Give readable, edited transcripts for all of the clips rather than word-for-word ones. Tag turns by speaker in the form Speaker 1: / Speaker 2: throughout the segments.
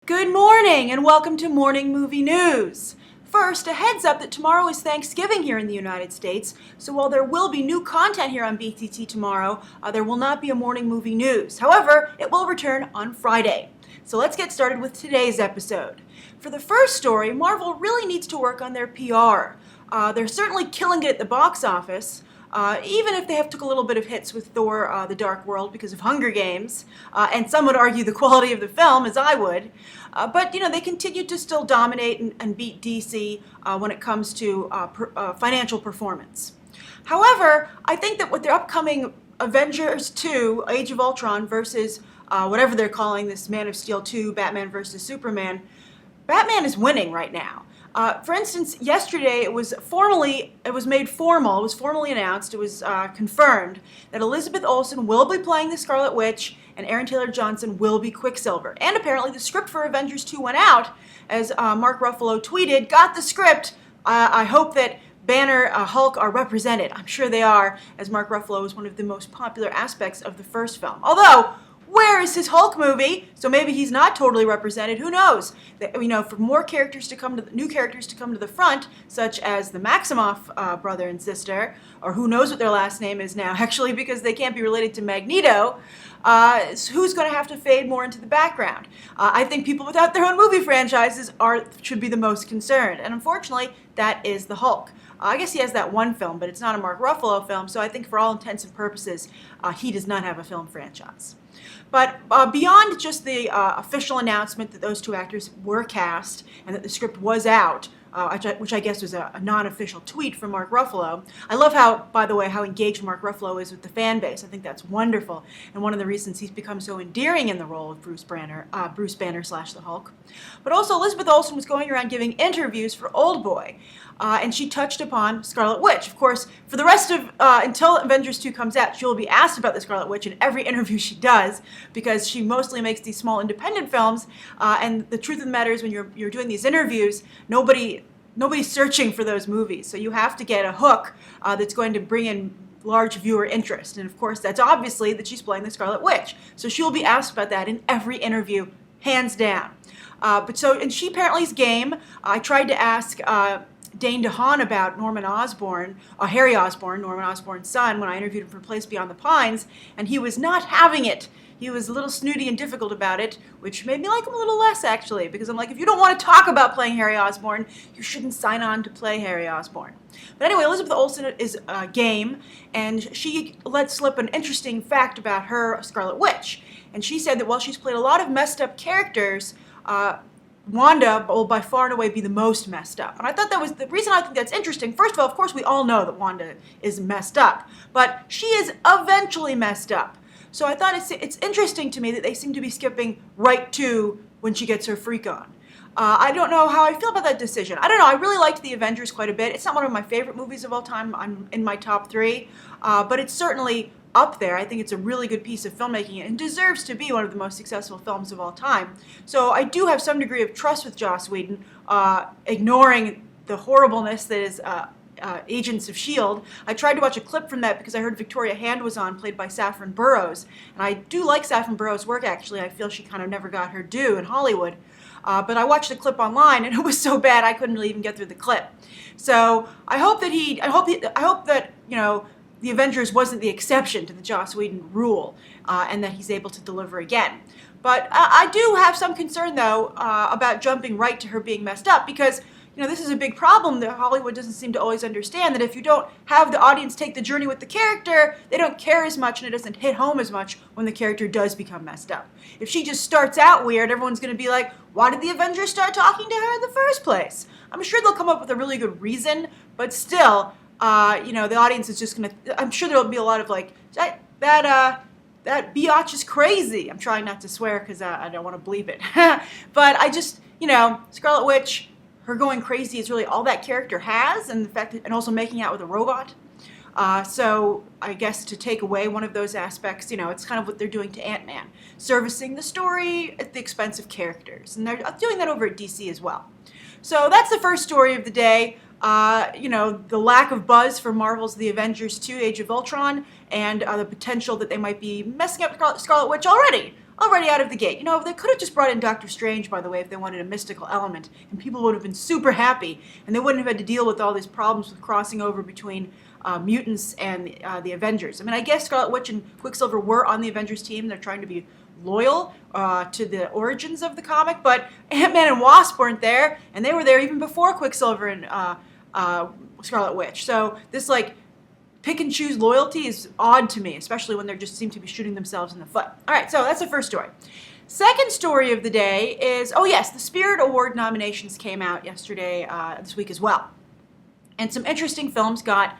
Speaker 1: Good morning and welcome to Morning Movie News. First, a heads up that tomorrow is Thanksgiving here in the United States, so while there will be new content here on BTT tomorrow, there will not be a Morning Movie News. However, it will return on Friday. So let's get started with today's episode. For the first story, Marvel really needs to work on their PR. They're certainly killing it at the box office. Even if they have took a little bit of hits with Thor, The Dark World because of Hunger Games, and some would argue the quality of the film, as I would, but they continue to still dominate and beat DC when it comes to financial performance. However, I think that with their upcoming Avengers 2, Age of Ultron versus whatever they're calling this Man of Steel 2, Batman versus Superman, Batman is winning right now. For instance, yesterday it was formally announced, it was confirmed that Elizabeth Olsen will be playing the Scarlet Witch and Aaron Taylor Johnson will be Quicksilver. And apparently the script for Avengers 2 went out, as Mark Ruffalo tweeted, got the script. I hope that Banner, Hulk are represented. I'm sure they are, as Mark Ruffalo is one of the most popular aspects of the first film. Although, where is his Hulk movie? So maybe he's not totally represented. Who knows? For more characters to come to new characters to come to the front, such as the Maximoff brother and sister, or who knows what their last name is now, actually, because they can't be related to Magneto. Who's going to have to fade more into the background? I think people without their own movie franchises should be the most concerned, and unfortunately, that is the Hulk. I guess he has that one film, but it's not a Mark Ruffalo film, so I think for all intents and purposes, he does not have a film franchise. But beyond just the official announcement that those two actors were cast and that the script was out, which I guess was a non-official tweet from Mark Ruffalo. I love by the way, how engaged Mark Ruffalo is with the fan base. I think that's wonderful, and one of the reasons he's become so endearing in the role of Bruce Banner / the Hulk. But also, Elizabeth Olsen was going around giving interviews for Old Boy, and she touched upon Scarlet Witch. Of course, for the rest of, until Avengers 2 comes out, she will be asked about the Scarlet Witch in every interview she does, because she mostly makes these small independent films, and the truth of the matter is when you're doing these interviews, nobody's searching for those movies. So you have to get a hook that's going to bring in large viewer interest. And of course, that's obviously that she's playing the Scarlet Witch. So she'll be asked about that in every interview, hands down. And she apparently is game. I tried to ask Dane DeHaan about Harry Osborn, Norman Osborn's son, when I interviewed him for Place Beyond the Pines, and he was not having it. He was a little snooty and difficult about it, which made me like him a little less, actually, because I'm like, if you don't want to talk about playing Harry Osborn, you shouldn't sign on to play Harry Osborn. But anyway, Elizabeth Olsen is game, and she let slip an interesting fact about her Scarlet Witch. And she said that while she's played a lot of messed up characters, Wanda will by far and away be the most messed up. And I thought that was the reason I think that's interesting. First of all, of course, we all know that Wanda is messed up, but she is eventually messed up. So I thought it's interesting to me that they seem to be skipping right to when she gets her freak on. I don't know how I feel about that decision. I don't know. I really liked The Avengers quite a bit. It's not one of my favorite movies of all time. I'm in my top 3, but it's certainly up there. I think it's a really good piece of filmmaking and deserves to be one of the most successful films of all time. So I do have some degree of trust with Joss Whedon, ignoring the horribleness that is Agents of S.H.I.E.L.D. I tried to watch a clip from that because I heard Victoria Hand was on, played by Saffron Burrows. And I do like Saffron Burrows' work, actually. I feel she kind of never got her due in Hollywood. But I watched the clip online, and it was so bad I couldn't really even get through the clip. So I hope that the Avengers wasn't the exception to the Joss Whedon rule, and that he's able to deliver again. But I do have some concern, though, about jumping right to her being messed up, because this is a big problem that Hollywood doesn't seem to always understand, that if you don't have the audience take the journey with the character, they don't care as much, and it doesn't hit home as much when the character does become messed up. If she just starts out weird, everyone's going to be like, why did the Avengers start talking to her in the first place? I'm sure they'll come up with a really good reason, but still, the audience is just going to, I'm sure there'll be a lot of like, that biatch is crazy. I'm trying not to swear because I don't want to bleep it. But I just, Scarlet Witch, her going crazy is really all that character has, and the fact that, and also making out with a robot. So I guess to take away one of those aspects, it's kind of what they're doing to Ant-Man, servicing the story at the expense of characters, and they're doing that over at DC as well. So that's the first story of the day. The lack of buzz for Marvel's The Avengers 2, Age of Ultron, and the potential that they might be messing up Scarlet Witch already. already out of the gate. You know, they could have just brought in Doctor Strange, by the way, if they wanted a mystical element, and people would have been super happy, and they wouldn't have had to deal with all these problems with crossing over between mutants and the Avengers. I mean, I guess Scarlet Witch and Quicksilver were on the Avengers team. They're trying to be loyal to the origins of the comic, but Ant-Man and Wasp weren't there, and they were there even before Quicksilver and Scarlet Witch. So this, like, pick and choose loyalty is odd to me, especially when they just seem to be shooting themselves in the foot. All right, so that's the first story. Second story of the day is, oh yes, the Spirit Award nominations came out yesterday, this week as well. And some interesting films got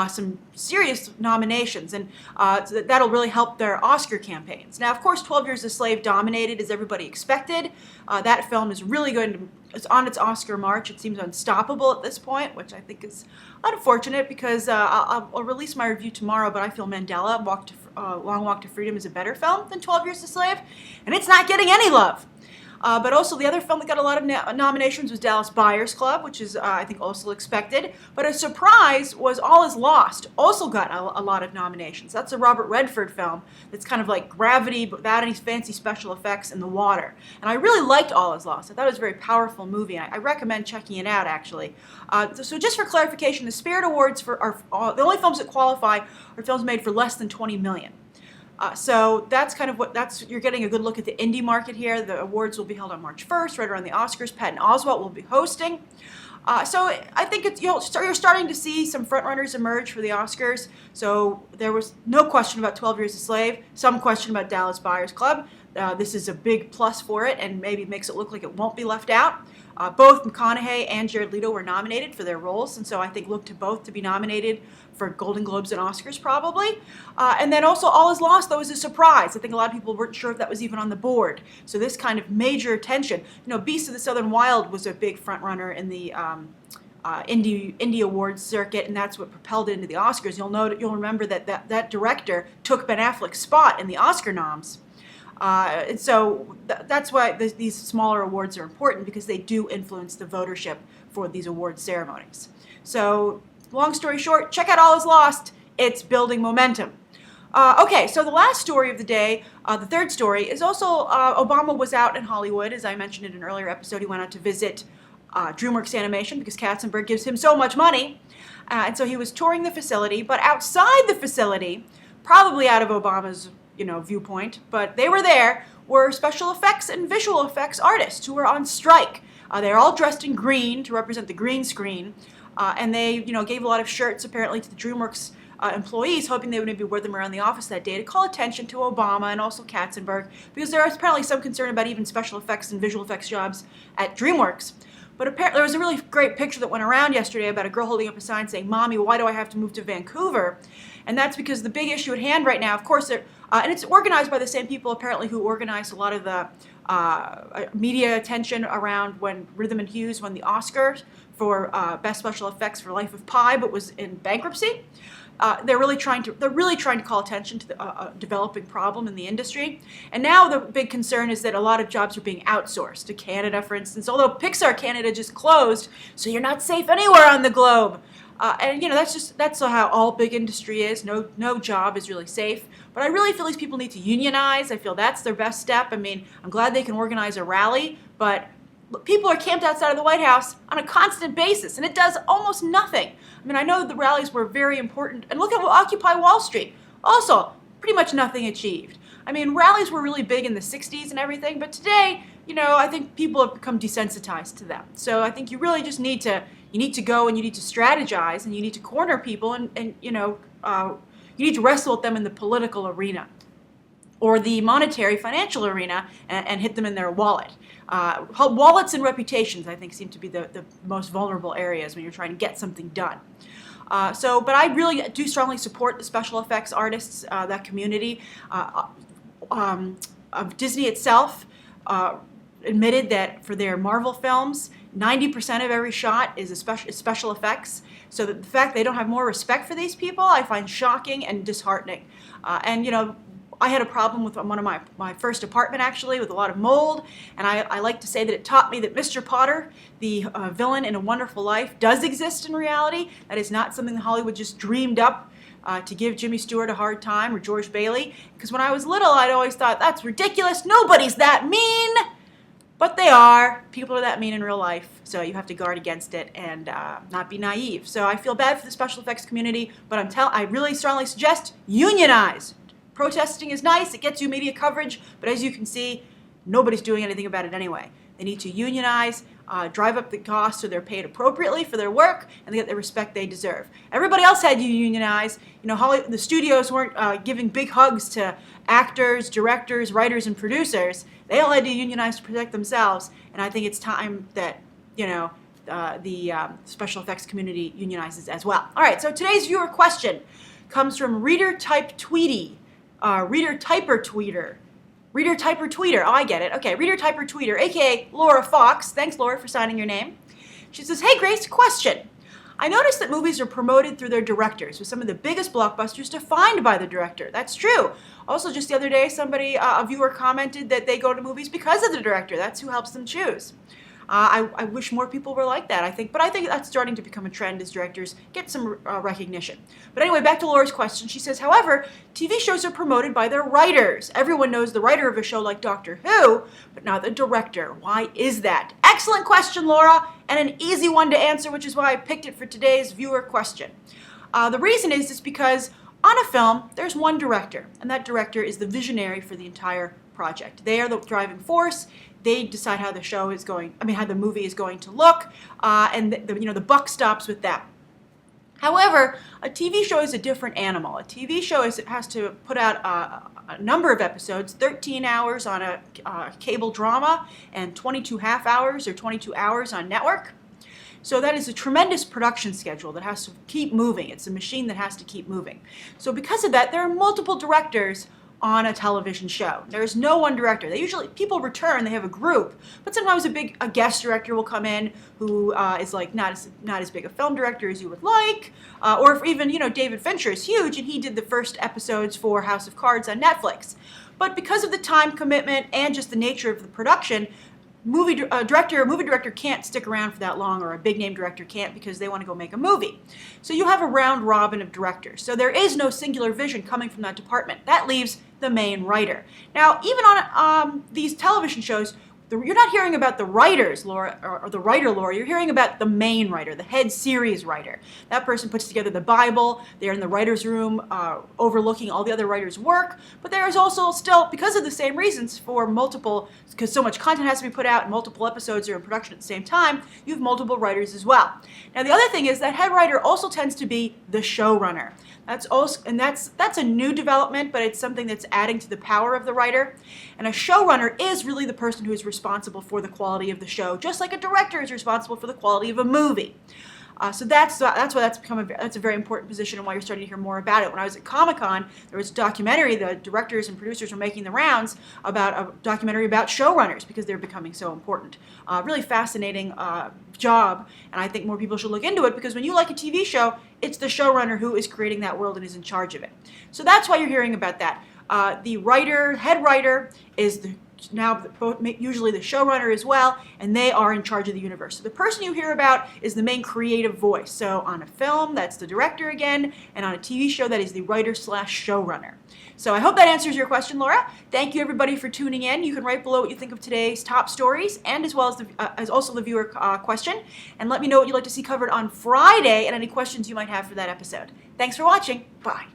Speaker 1: some serious nominations, and that'll really help their Oscar campaigns. Now, of course, 12 Years a Slave dominated, as everybody expected. That film is really going to, it's on its Oscar march. It seems unstoppable at this point, which I think is unfortunate, because I'll release my review tomorrow, but I feel Mandela, Long Walk to Freedom is a better film than 12 Years a Slave, and it's not getting any love. But also the other film that got a lot of nominations was Dallas Buyers Club, which is, I think, also expected. But a surprise was All Is Lost, also got a lot of nominations. That's a Robert Redford film that's kind of like Gravity, but without any fancy special effects in the water. And I really liked All Is Lost. I thought it was a very powerful movie. I recommend checking it out, actually. So just for clarification, the Spirit Awards are the only films that qualify are films made for less than $20 million. So that's kind of you're getting a good look at the indie market here. The awards will be held on March 1st, right around the Oscars. Patton Oswalt will be hosting. So I think you're starting to see some frontrunners emerge for the Oscars. So there was no question about 12 Years a Slave, some question about Dallas Buyers Club. This is a big plus for it, and maybe makes it look like it won't be left out. Both McConaughey and Jared Leto were nominated for their roles, and so I think look to both to be nominated for Golden Globes and Oscars probably. And then also All Is Lost, though, was a surprise. I think a lot of people weren't sure if that was even on the board. So this kind of major attention. You know, Beast of the Southern Wild was a big front runner in the indie awards circuit, and that's what propelled it into the Oscars. You'll remember that director took Ben Affleck's spot in the Oscar noms. And so that's why these smaller awards are important, because they do influence the votership for these award ceremonies. So long story short, check out All Is Lost. It's building momentum. Okay, so the last story of the day, the third story, is also Obama was out in Hollywood. As I mentioned in an earlier episode, he went out to visit DreamWorks Animation because Katzenberg gives him so much money. And so he was touring the facility, but outside the facility, probably out of Obama's viewpoint, but they were there, were special effects and visual effects artists who were on strike. They're all dressed in green to represent the green screen, and they, gave a lot of shirts apparently to the DreamWorks employees, hoping they would maybe wear them around the office that day to call attention to Obama and also Katzenberg, because there is apparently some concern about even special effects and visual effects jobs at DreamWorks. But apparently there was a really great picture that went around yesterday about a girl holding up a sign saying, "Mommy, why do I have to move to Vancouver?" And that's because the big issue at hand right now, of course, and it's organized by the same people apparently who organized a lot of the media attention around when Rhythm and Hughes won the Oscar for Best Special Effects for Life of Pi, but was in bankruptcy. They're really trying to call attention to the developing problem in the industry. And now the big concern is that a lot of jobs are being outsourced to Canada, for instance, although Pixar Canada just closed, so you're not safe anywhere on the globe. And that's how all big industry is. No job is really safe. But I really feel these people need to unionize. I feel that's their best step. I mean, I'm glad they can organize a rally, but people are camped outside of the White House on a constant basis, and it does almost nothing. I mean, I know the rallies were very important, and look at Occupy Wall Street. Also, pretty much nothing achieved. I mean, rallies were really big in the 60s and everything, but today, I think people have become desensitized to them. So I think you really just need to go and you need to strategize and you need to corner people and you need to wrestle with them in the political arena or the monetary financial arena and hit them in their wallet. Wallets and reputations, I think, seem to be the most vulnerable areas when you're trying to get something done. But I really do strongly support the special effects artists, that community. Disney itself admitted that for their Marvel films, 90% of every shot is special effects. So the fact they don't have more respect for these people, I find shocking and disheartening. I had a problem with one of my first apartment, actually, with a lot of mold, and I like to say that it taught me that Mr. Potter, the villain in A Wonderful Life, does exist in reality. That is not something that Hollywood just dreamed up to give Jimmy Stewart a hard time or George Bailey. Because when I was little, I'd always thought, that's ridiculous. Nobody's that mean. But they are. People are that mean in real life. So you have to guard against it and not be naive. So I feel bad for the special effects community, but I really strongly suggest unionize. Protesting is nice. It gets you media coverage. But as you can see, nobody's doing anything about it anyway. They need to unionize, drive up the cost so they're paid appropriately for their work and they get the respect they deserve. Everybody else had to unionize. You know, the studios weren't giving big hugs to actors, directors, writers, and producers. They all had to unionize to protect themselves. And I think it's time that, you know, the special effects community unionizes as well. All right, so today's viewer question comes from Reader Typer Tweeter. Reader Typer Tweeter. Oh, I get it. Okay, Reader Typer Tweeter, a.k.a. Laura Fox. Thanks, Laura, for signing your name. She says, hey, Grace, question. I noticed that movies are promoted through their directors, with some of the biggest blockbusters defined by the director. That's true. Also, just the other day, a viewer commented that they go to movies because of the director. That's who helps them choose. I wish more people were like that, but I think that's starting to become a trend as directors get some recognition. But anyway, back to Laura's question. She says, however, TV shows are promoted by their writers. Everyone knows the writer of a show like Doctor Who, but not the director. Why is that? Excellent question, Laura, and an easy one to answer, which is why I picked it for today's viewer question. The reason is because on a film, there's one director, and that director is the visionary for the entire project. They are the driving force. They decide how the show is going, how the movie is going to look, and the buck stops with them. However, a TV show is a different animal. A TV show has to put out a number of episodes, 13 hours on a cable drama, and 22 half hours or 22 hours on network. So that is a tremendous production schedule that has to keep moving. It's a machine that has to keep moving. So because of that, there are multiple directors on a television show. There's no one director. People return, they have a group, but sometimes a guest director will come in who is like not as big a film director as you would like, or if even, David Fincher is huge and he did the first episodes for House of Cards on Netflix. But because of the time commitment and just the nature of the production, movie director can't stick around for that long, or a big name director can't because they want to go make a movie. So you have a round robin of directors. So there is no singular vision coming from that department. That leaves the main writer. Now, even on these television shows, you're not hearing about the writers, Laura, or the writer, Laura. You're hearing about the main writer, the head series writer. That person puts together the Bible. They're in the writer's room overlooking all the other writers' work. But there is also still, because of the same reasons, because so much content has to be put out and multiple episodes are in production at the same time, you have multiple writers as well. Now, the other thing is that head writer also tends to be the showrunner. That's a new development, but it's something that's adding to the power of the writer. And a showrunner is really the person who is responsible for the quality of the show, just like a director is responsible for the quality of a movie. So that's why that's a very important position, and why you're starting to hear more about it. When I was at Comic-Con, there was a documentary. The directors and producers were making the rounds about a documentary about showrunners because they're becoming so important. Really fascinating job, and I think more people should look into it, because when you like a TV show, it's the showrunner who is creating that world and is in charge of it. So that's why you're hearing about that. The head writer is usually the showrunner as well, and they are in charge of the universe. So the person you hear about is the main creative voice. So on a film, that's the director again, and on a TV show, that is the writer/showrunner. So I hope that answers your question, Laura. Thank you, everybody, for tuning in. You can write below what you think of today's top stories, and as well as also the viewer question, and let me know what you'd like to see covered on Friday and any questions you might have for that episode. Thanks for watching. Bye.